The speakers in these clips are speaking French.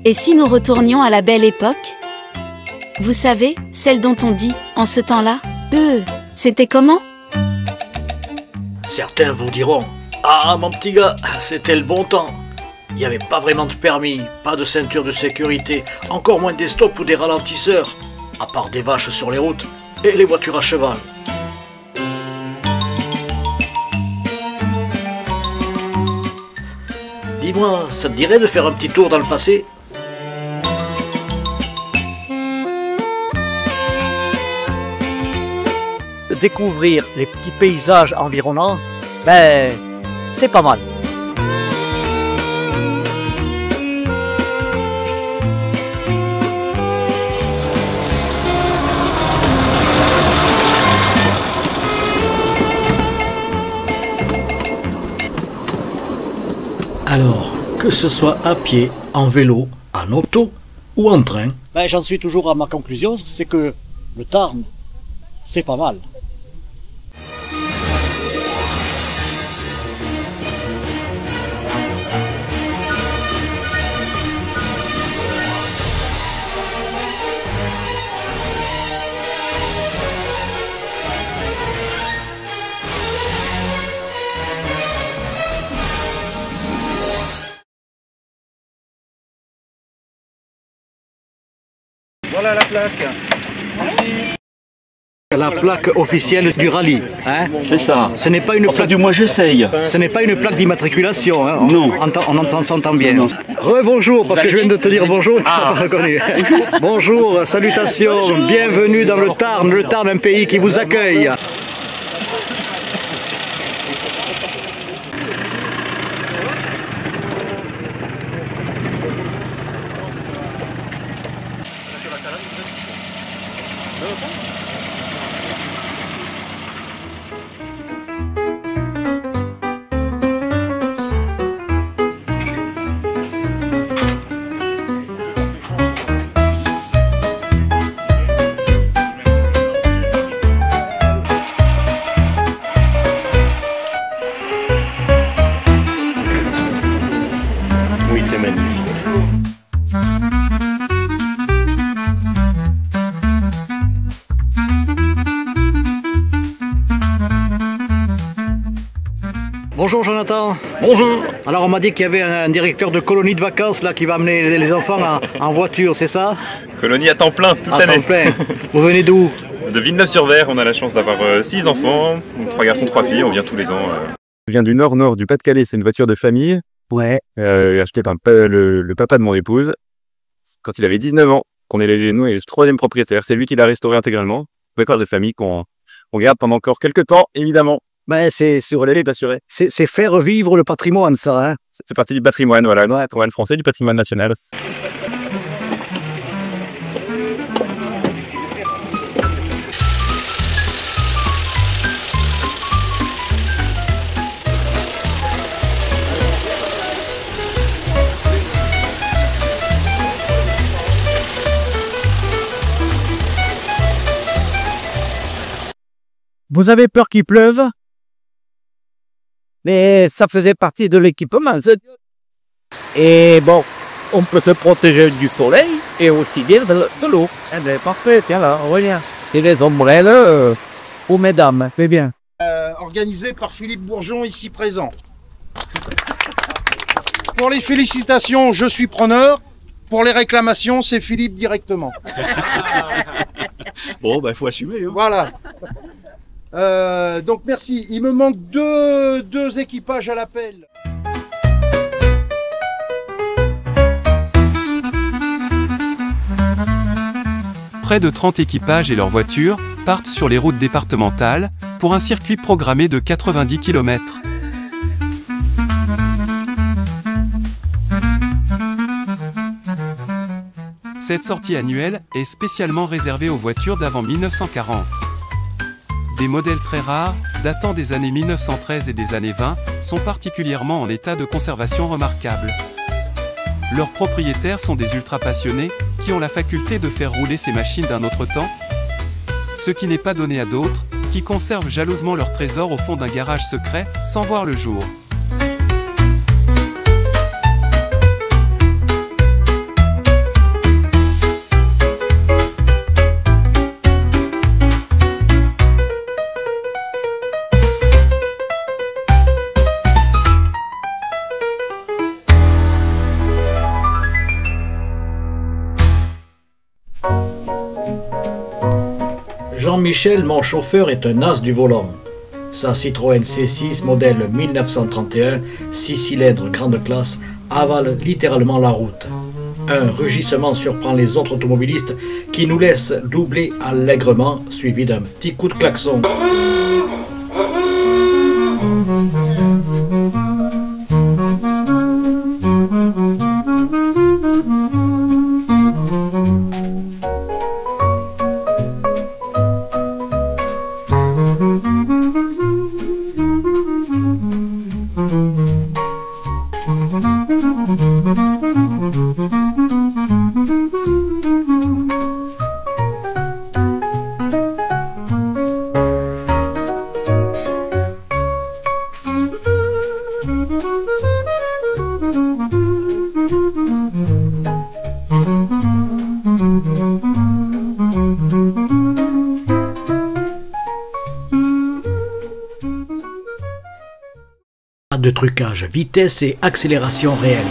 Et si nous retournions à la belle époque? Vous savez, celle dont on dit, en ce temps-là, c'était comment? Certains vous diront, ah mon petit gars, c'était le bon temps. Il n'y avait pas vraiment de permis, pas de ceinture de sécurité, encore moins des stops ou des ralentisseurs, à part des vaches sur les routes et les voitures à cheval. Dis-moi, ça te dirait de faire un petit tour dans le passé? Découvrir les petits paysages environnants, ben, c'est pas mal. Alors, que ce soit à pied, en vélo, en auto ou en train. Ben, j'en suis toujours à ma conclusion, c'est que le Tarn, c'est pas mal. Voilà la plaque. La plaque officielle du rallye, hein? C'est ça. Ce n'est pas une Enfin, plaque. du moins, j'essaye. Ce n'est pas une plaque d'immatriculation, hein? Non. On s'entend bien. Non. Rebonjour, parce que je viens de te dire bonjour, tu n'as pas reconnu. Bonjour, salutations, bienvenue dans le Tarn, un pays qui vous accueille. Oui, c'est magnifique. Bonjour Jonathan. Bonjour. Alors on m'a dit qu'il y avait un directeur de colonie de vacances là qui va amener les enfants en voiture, c'est ça? Colonie à temps plein, toute À l'année. temps plein. Vous venez d'où? De Villeneuve-sur-Ver, on a la chance d'avoir 6 enfants, 3 garçons, 3 filles, on vient tous les ans. Je viens du nord du Pas-de-Calais, c'est une voiture de famille, Ouais. achetée par le papa de mon épouse, quand il avait 19 ans, qu'on est nous et le troisième propriétaire. C'est lui qui l'a restauré intégralement. Voiture de famille qu'on garde pendant encore quelques temps, évidemment. Ben c'est Sur elle est assurée. c'est faire vivre le patrimoine, ça, hein? C'est partie du patrimoine, voilà, le patrimoine français, du patrimoine national. Vous avez peur qu'il pleuve? Mais ça faisait partie de l'équipement. Et bon, on peut se protéger du soleil et aussi bien de l'eau. Eh bien, parfait, tiens là, reviens. Et les ombrelles aux mesdames, c'est bien. Organisé par Philippe Bourgeon, ici présent. Pour les félicitations, je suis preneur. Pour les réclamations, c'est Philippe directement. Bon, bah, il faut assumer. Hein. Voilà. Donc merci. Il me manque deux équipages à l'appel. Près de 30 équipages et leurs voitures partent sur les routes départementales pour un circuit programmé de 90 km. Cette sortie annuelle est spécialement réservée aux voitures d'avant 1940. Des modèles très rares, datant des années 1913 et des années 20, sont particulièrement en état de conservation remarquable. Leurs propriétaires sont des ultra-passionnés, qui ont la faculté de faire rouler ces machines d'un autre temps, ce qui n'est pas donné à d'autres, qui conservent jalousement leur trésor au fond d'un garage secret, sans voir le jour. Jean-Michel, mon chauffeur, est un as du volant. Sa Citroën C6 modèle 1931, 6 cylindres grande classe, avale littéralement la route. Un rugissement surprend les autres automobilistes qui nous laissent doubler allègrement, suivi d'un petit coup de klaxon. Pas de trucage, vitesse et accélération réelle.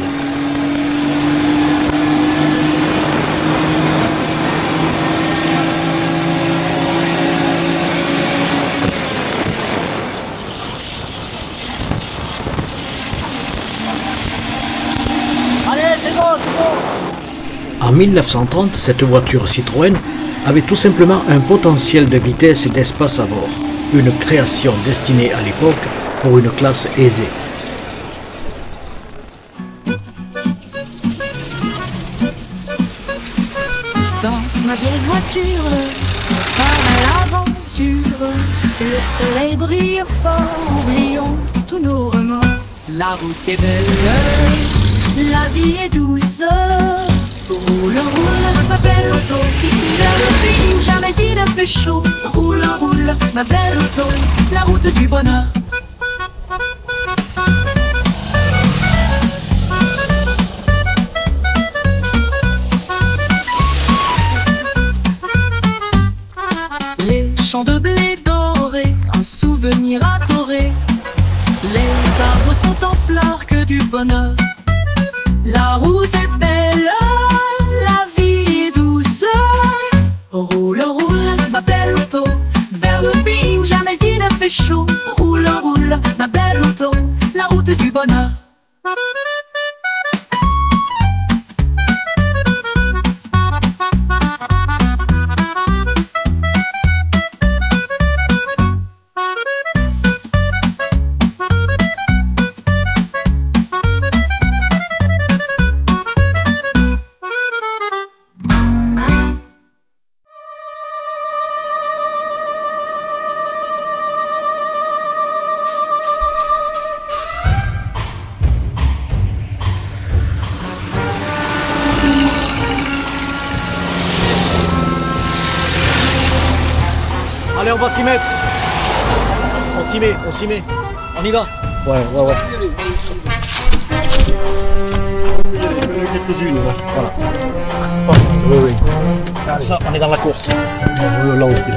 En 1930, cette voiture Citroën avait tout simplement un potentiel de vitesse et d'espace à bord. Une création destinée à l'époque pour une classe aisée. Dans ma vieille voiture, on part à l'aventure. Le soleil brille fort, oublions tous nos remords. La route est belle, la vie est douce. Roule, roule, ma belle auto, vers le pays où jamais il ne fait chaud. Roule, roule, ma belle auto, la route du bonheur. Les champs de blé dorés, un souvenir adoré. Les arbres sont en fleurs, que du bonheur. La route est belle, la vie est douce. Roule, roule, ma belle auto, vers le pays où jamais il ne fait chaud. Roule, roule, ma belle auto, la route du bonheur. Allez, on va s'y mettre. On s'y met, on s'y met. On y va. Ouais. Quelques-unes, Voilà. oui. Comme ça, on est dans la course. Là aussi, là.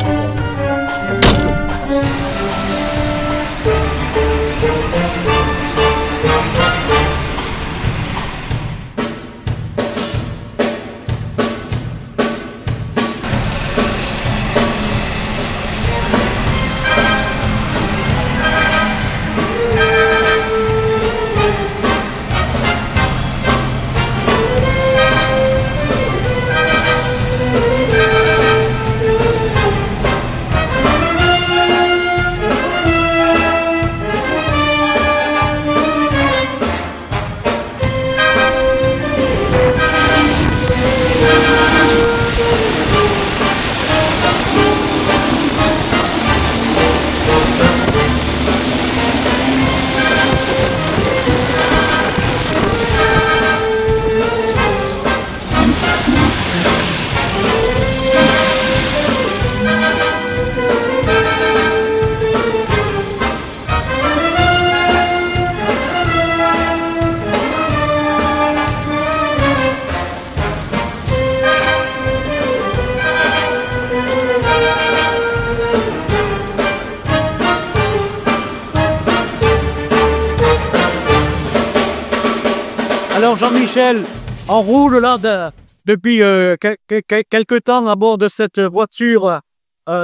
Alors Jean-Michel, on roule là depuis quelque temps à bord de cette voiture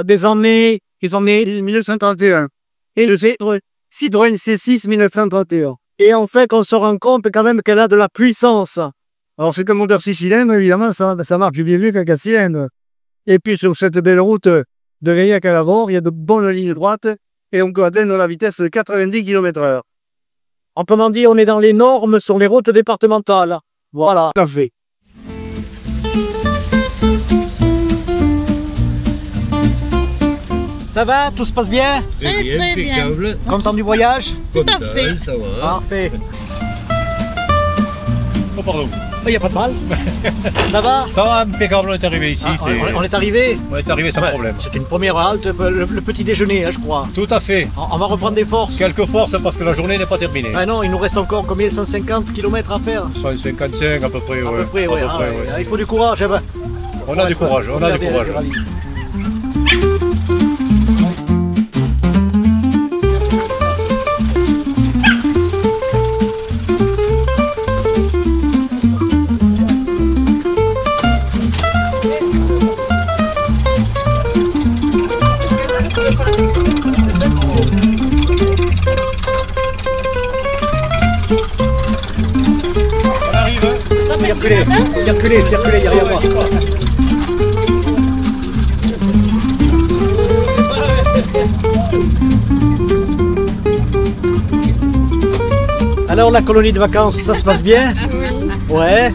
des années 1931. Et le Citroën C6 1931. Et en fait, on se rend compte quand même qu'elle a de la puissance. Alors c'est un moteur 6 cylindres, évidemment, ça marche bien mieux qu'un 4 cylindres. Et puis sur cette belle route de Gaillac à Lavore, il y a de bonnes lignes droites et on peut atteindre la vitesse de 90 km/h. Autrement dit, on est dans les normes sur les routes départementales. Voilà, tout à fait. Ça va? Tout se passe bien? Très bien. Content du voyage? Tout à fait. Ça va. Parfait. Oh pardon. Il n'y a pas de mal. Ça va? Ça va, impeccable, on est arrivé ici. On est arrivé? On est arrivé sans problème. C'est une première halte, le petit déjeuner, hein, je crois. Tout à fait. On va reprendre des forces. Quelques forces parce que la journée n'est pas terminée. Ah non, il nous reste encore combien? 150 km à faire? 155 à peu près, ouais. À peu près, ouais. Il faut du courage. Hein. On a du courage, on a du courage. Circulez, il n'y a rien à voir. Alors la colonie de vacances, ça se passe bien? Oui. Ouais.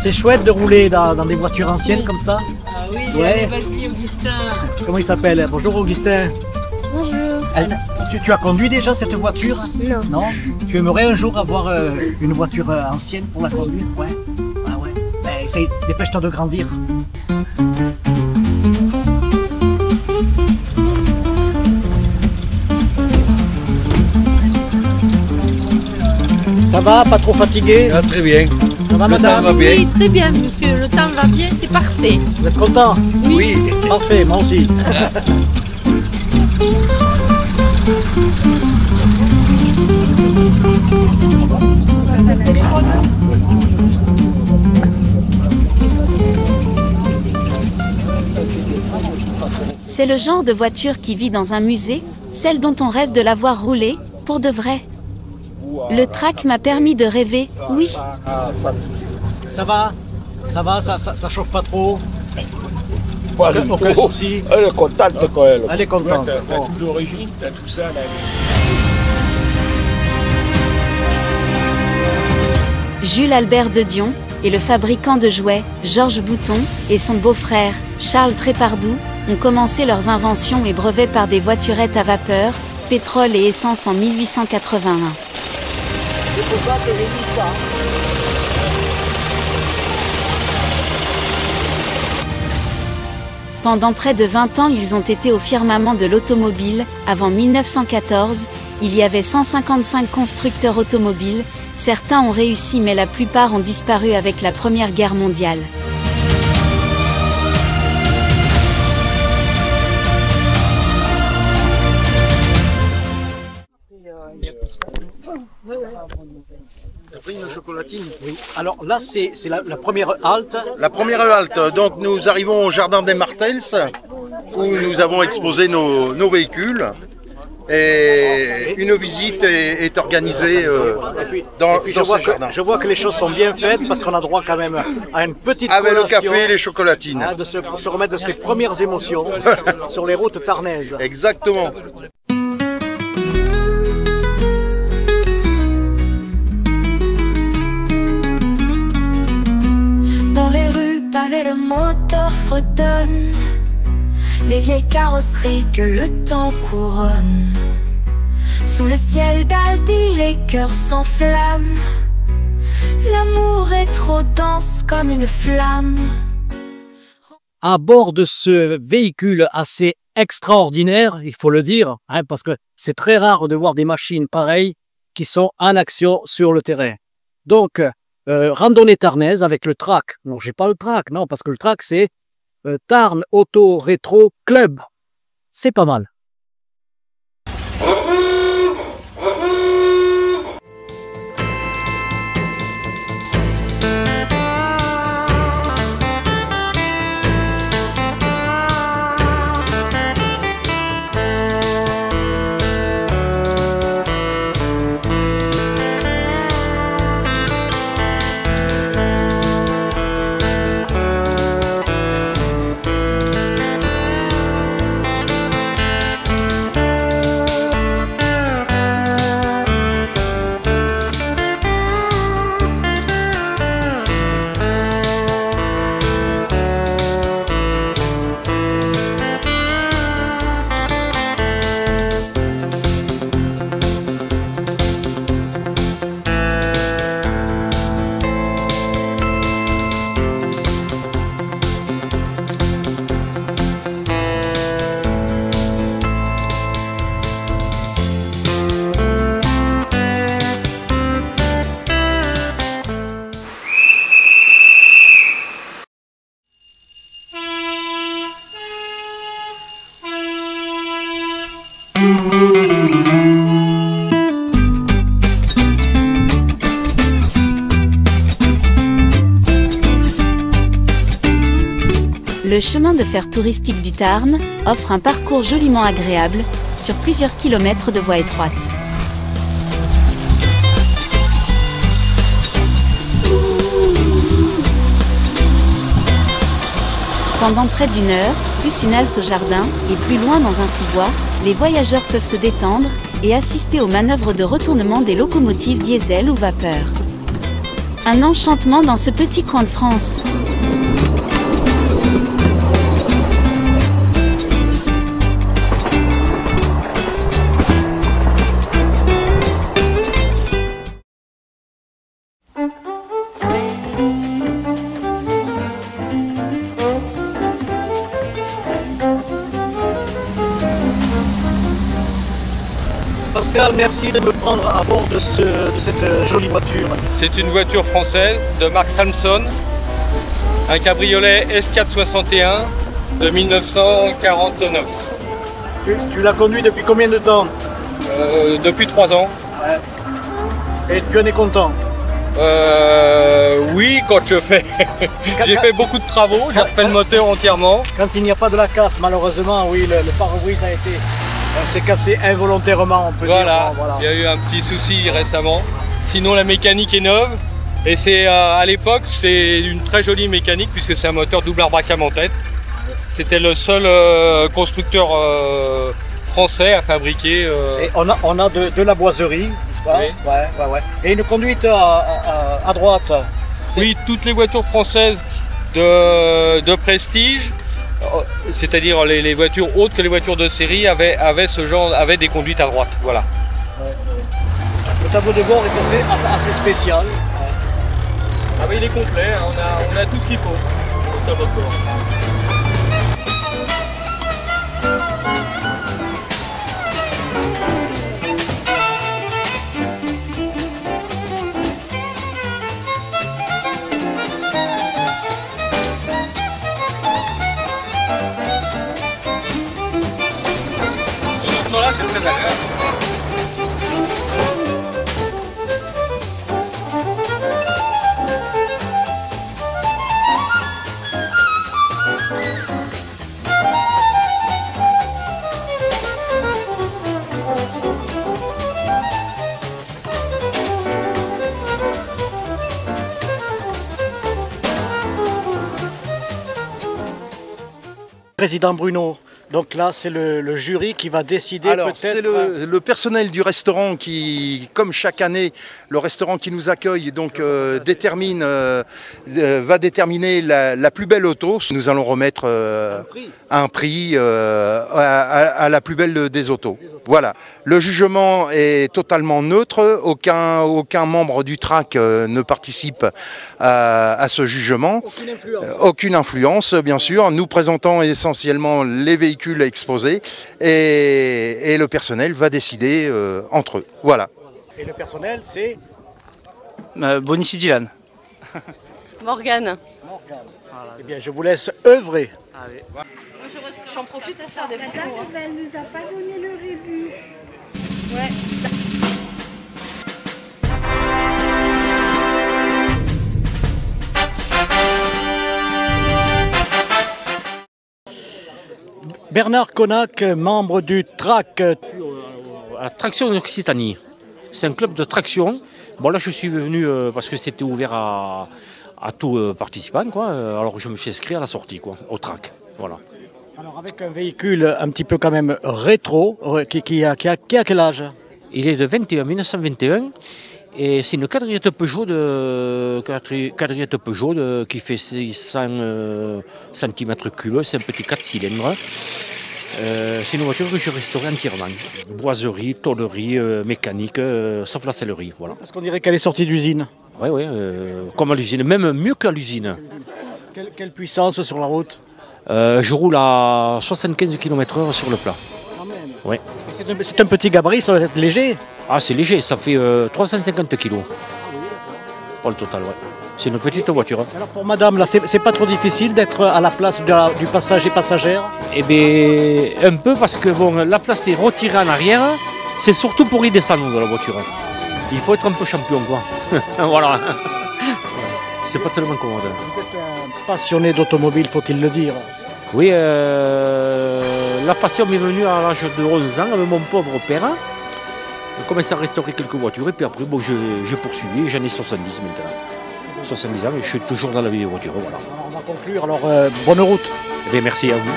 C'est chouette de rouler dans des voitures anciennes comme ça? Ah oui, ouais. Vas-y Augustin. Comment il s'appelle? Bonjour Augustin. Bonjour. Tu as conduit déjà cette voiture? Non. Non? Tu aimerais un jour avoir une voiture ancienne pour la conduire? Ouais. Ah ouais. Ben, essaye, dépêche-toi de grandir. Ça va? Pas trop fatigué? Ah, très bien. Ça va, madame? Le temps va bien. Oui, très bien monsieur, le temps va bien, c'est parfait. Vous êtes content? Oui. Parfait, moi aussi. C'est le genre de voiture qui vit dans un musée, celle dont on rêve de la voir rouler, pour de vrai. Le track m'a permis de rêver, oui. Ça va? Ça chauffe pas trop? Pas Aucun souci? Elle est contente quand elle. Elle est contente. T'as toute l'origine, t'as tout ça là. Jules Albert de Dion et le fabricant de jouets, Georges Bouton, et son beau-frère, Charles Trépardou, ont commencé leurs inventions et brevets par des voiturettes à vapeur, pétrole et essence en 1881. Pendant près de 20 ans, ils ont été au firmament de l'automobile. Avant 1914, il y avait 155 constructeurs automobiles. Certains ont réussi, mais la plupart ont disparu avec la Première Guerre mondiale. Après une chocolatine. Oui. Alors là, c'est la première halte. La première halte. Donc nous arrivons au jardin des Martels où nous avons exposé nos véhicules. Et une visite est organisée dans ce jardin. Je vois que les choses sont bien faites parce qu'on a droit quand même à une petite avec collation, le café et les chocolatines. De se remettre de ses premières émotions sur les routes tarnaises. Exactement. Dans les rues pavées, le moteur fredonne, les vieilles carrosseries que le temps couronne. Sous le ciel d'Albi, les cœurs s'enflamment. L'amour est trop dense comme une flamme. À bord de ce véhicule assez extraordinaire, il faut le dire, hein, parce que c'est très rare de voir des machines pareilles qui sont en action sur le terrain. Donc, randonnée tarnaise avec le track. Non, j'ai pas le track, non, parce que le track c'est Tarn Auto Rétro Club. C'est pas mal. Le chemin de fer touristique du Tarn offre un parcours joliment agréable sur plusieurs kilomètres de voies étroites. Pendant près d'une heure, plus une halte au jardin et plus loin dans un sous-bois, les voyageurs peuvent se détendre et assister aux manœuvres de retournement des locomotives diesel ou vapeur. Un enchantement dans ce petit coin de France. Pascal, merci de me prendre à bord de cette jolie voiture. C'est une voiture française de marque Samson, un cabriolet S461 de 1949. Tu l'as conduit depuis combien de temps? Depuis 3 ans. Et tu en es content? Oui, quand je fais. J'ai fait beaucoup de travaux, j'ai refait le moteur entièrement. Quand il n'y a pas de la casse, malheureusement, oui, le pare-brise a été... s'est cassé involontairement, on peut dire. Voilà, il y a eu un petit souci récemment. Sinon, la mécanique est neuve. Et c'est à l'époque, c'est une très jolie mécanique puisque c'est un moteur double arbre-à-cam en tête. C'était le seul constructeur français à fabriquer. Et on a de la boiserie, n'est-ce pas? Oui. Ouais. Et une conduite à droite. Oui, toutes les voitures françaises de prestige, c'est-à-dire les voitures autres que les voitures de série, avaient des conduites à droite. Voilà. Le tableau de bord est assez spécial. Ah oui, il est complet, on a tout ce qu'il faut au tableau de bord. Là, c'est très agréable. Président Bruno, donc là c'est le jury qui va décider. Alors c'est le personnel du restaurant qui, comme chaque année, le restaurant qui nous accueille donc va déterminer la plus belle auto. Nous allons remettre un prix à la plus belle des autos. Voilà. Le jugement est totalement neutre, aucun membre du TRAC ne participe à ce jugement. Aucune influence, bien sûr. Nous présentons essentiellement les véhicules exposés et le personnel va décider entre eux. Voilà. Et le personnel, c'est Bonici Dylan. Morgane. Voilà. Eh bien, je vous laisse œuvrer. Allez. J'en profite pour faire des photos. Elle nous a pas donné le rébut. Ouais. Bernard Connac, membre du TRAC. À Traction Occitanie. C'est un club de traction. Bon là je suis venu parce que c'était ouvert à tout participant, quoi. Alors je me suis inscrit à la sortie, quoi, au TRAC. Voilà. Alors avec un véhicule un petit peu quand même rétro, qui a quel âge? Il est de 1921 et c'est une quadrillette Peugeot, qui fait 600 cm3, c'est un petit 4 cylindres. C'est une voiture que je restaurais entièrement. Boiserie, tôlerie, mécanique, sauf la sellerie. Voilà. Parce qu'on dirait qu'elle est sortie d'usine. Oui, comme à l'usine, même mieux qu'à l'usine. Quelle puissance sur la route? Je roule à 75 km/h sur le plat. Quand même. Ouais. C'est un petit gabarit, ça va être léger. Ah, c'est léger, ça fait 350 kg. pour le total, ouais. C'est une petite voiture. Alors pour madame, là, c'est pas trop difficile d'être à la place du passager passagère? Eh bien, un peu parce que bon, la place est retirée en arrière. C'est surtout pour y descendre de la voiture. Il faut être un peu champion, quoi. Voilà. C'est pas tellement commode. Vous êtes un passionné d'automobile, faut-il le dire? Oui, la passion m'est venue à l'âge de 11 ans avec mon pauvre père. J'ai commencé à restaurer quelques voitures et puis après, bon, je poursuivis. J'en ai 70 maintenant. 70 ans et je suis toujours dans la vieille voiture. Voilà. Alors, on va conclure, alors bonne route. Eh bien, merci à vous.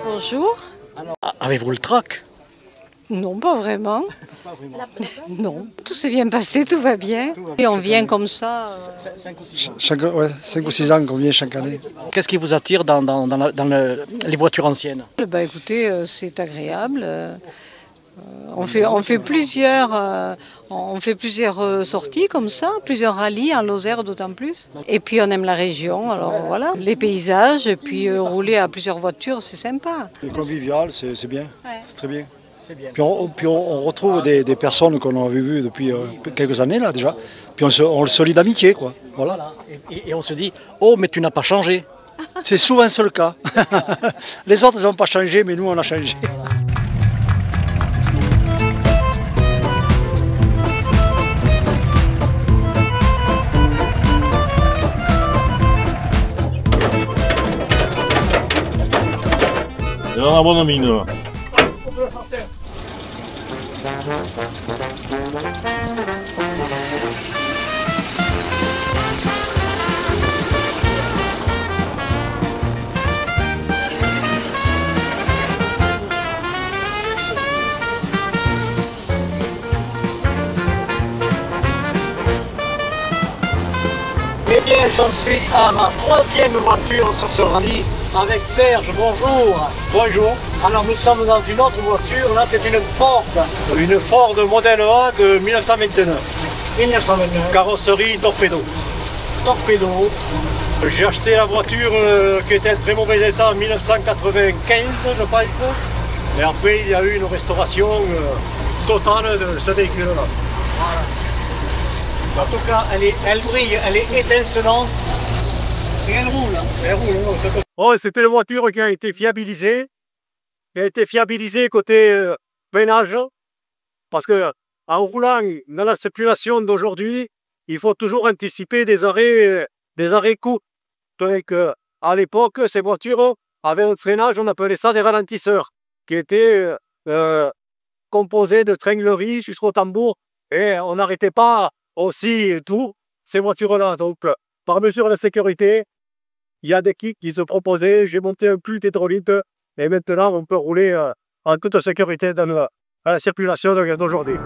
Bonjour. Alors, avez-vous le trac? Non, pas vraiment. Non, tout s'est bien passé, tout va bien. Et on vient comme ça. 5 ou 6 ans. 5 ou 6 ans qu'on vient chaque année. Qu'est-ce qui vous attire dans les voitures anciennes? Bah écoutez, c'est agréable. On fait plusieurs sorties comme ça, plusieurs rallyes en Lozère d'autant plus. Et puis on aime la région, alors voilà, les paysages, et puis rouler à plusieurs voitures, c'est sympa. C'est convivial, c'est bien, ouais. C'est très bien. Bien. Puis on retrouve des personnes qu'on avait vues depuis quelques années là déjà. Puis on se lie d'amitié, quoi. Voilà. Et on se dit, oh mais tu n'as pas changé. C'est souvent le cas. Les autres n'ont pas changé, mais nous on a changé. Il en a bonne mine là. Eh bien, j'en suis à ma 3e voiture sur ce rallye avec Serge. Bonjour. Bonjour. Alors nous sommes dans une autre voiture, là c'est une Ford. Une Ford modèle A de 1929. 1929. Carrosserie torpedo. Torpedo. J'ai acheté la voiture qui était en très mauvais état en 1995, je pense. Et après il y a eu une restauration totale de ce véhicule-là. Voilà. En tout cas, elle brille, elle est étincelante. Et elle roule. Elle roule. Oh, c'était une voiture qui a été fiabilisée. Qui a été fiabilisée côté peinage. Parce que en roulant dans la circulation d'aujourd'hui, il faut toujours anticiper des arrêts courts. Donc, à l'époque, ces voitures avaient un freinage, on appelait ça des ralentisseurs, qui étaient composés de tringleries jusqu'au tambour. Et on n'arrêtait pas aussi tout ces voitures-là. Donc, par mesure de sécurité, il y a des kits qui se proposaient. J'ai monté un plus hydraulique et maintenant on peut rouler en toute sécurité dans la circulation d'aujourd'hui.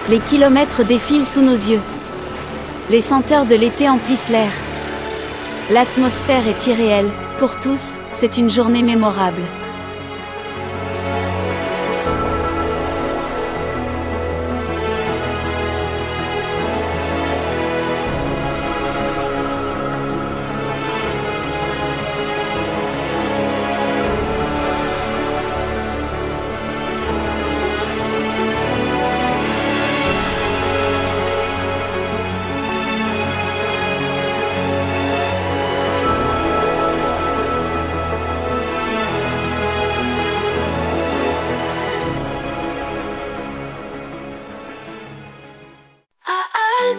Les kilomètres défilent sous nos yeux. Les senteurs de l'été emplissent l'air. L'atmosphère est irréelle. Pour tous, c'est une journée mémorable.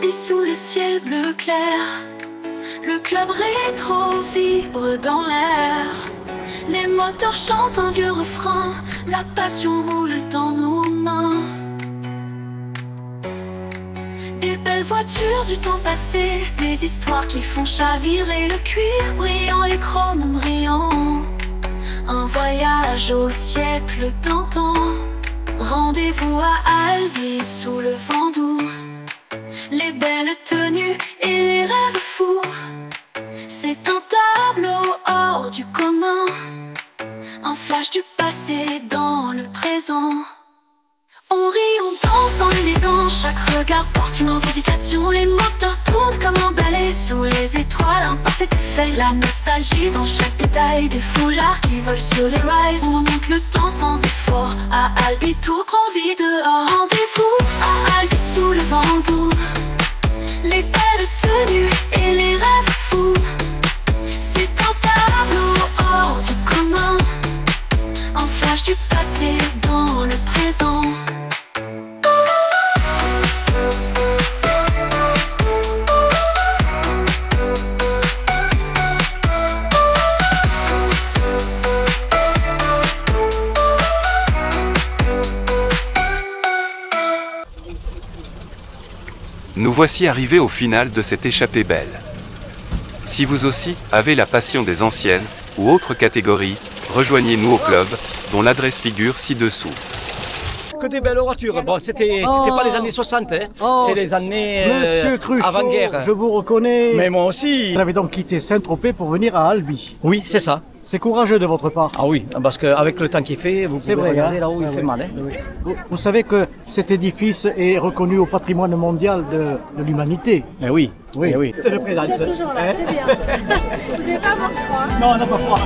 Et sous le ciel bleu clair, le club rétro vibre dans l'air. Les moteurs chantent un vieux refrain, la passion roule dans nos mains. Des belles voitures du temps passé, des histoires qui font chavirer le cuir brillant, les chromes brillants. Un voyage au siècle d'antan. Rendez-vous à Albi sous le vent doux. Les belles tenues et les rêves fous. C'est un tableau hors du commun, un flash du passé dans le présent. On rit, on danse dans l'élégance, chaque regard porte une revendication. Les moteurs tournent comme un balai sous les étoiles, un parfait effet, la nostalgie dans chaque détail. Des foulards qui volent sur les rails, on monte le temps sans effort. À Albi, tout grand vide dehors. Rendez-vous à Albi sous le vent doux. Les belles tenues et les rêves fous. C'est un tableau hors du commun, un flash du passé dans le présent. Nous voici arrivés au final de cette échappée belle. Si vous aussi avez la passion des anciennes ou autres catégories, rejoignez-nous au club, dont l'adresse figure ci-dessous. Que des belles voitures. Bon, c'était pas les années 60, hein. C'est les années avant-guerre. Je vous reconnais. Mais moi aussi. Vous avez donc quitté Saint-Tropez pour venir à Albi. Oui, c'est ça. C'est courageux de votre part. Ah oui, parce qu'avec le temps qu'il fait, vous pouvez regarder là où il fait mal. Hein. Oui. Vous savez que cet édifice est reconnu au patrimoine mondial de l'humanité. Eh oui, oui. Eh oui. Vous êtes toujours là, c'est bien. Vous ne devez pas avoir froid. Non, on n'a pas froid.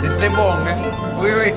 C'est très bon, hein? Oui, oui.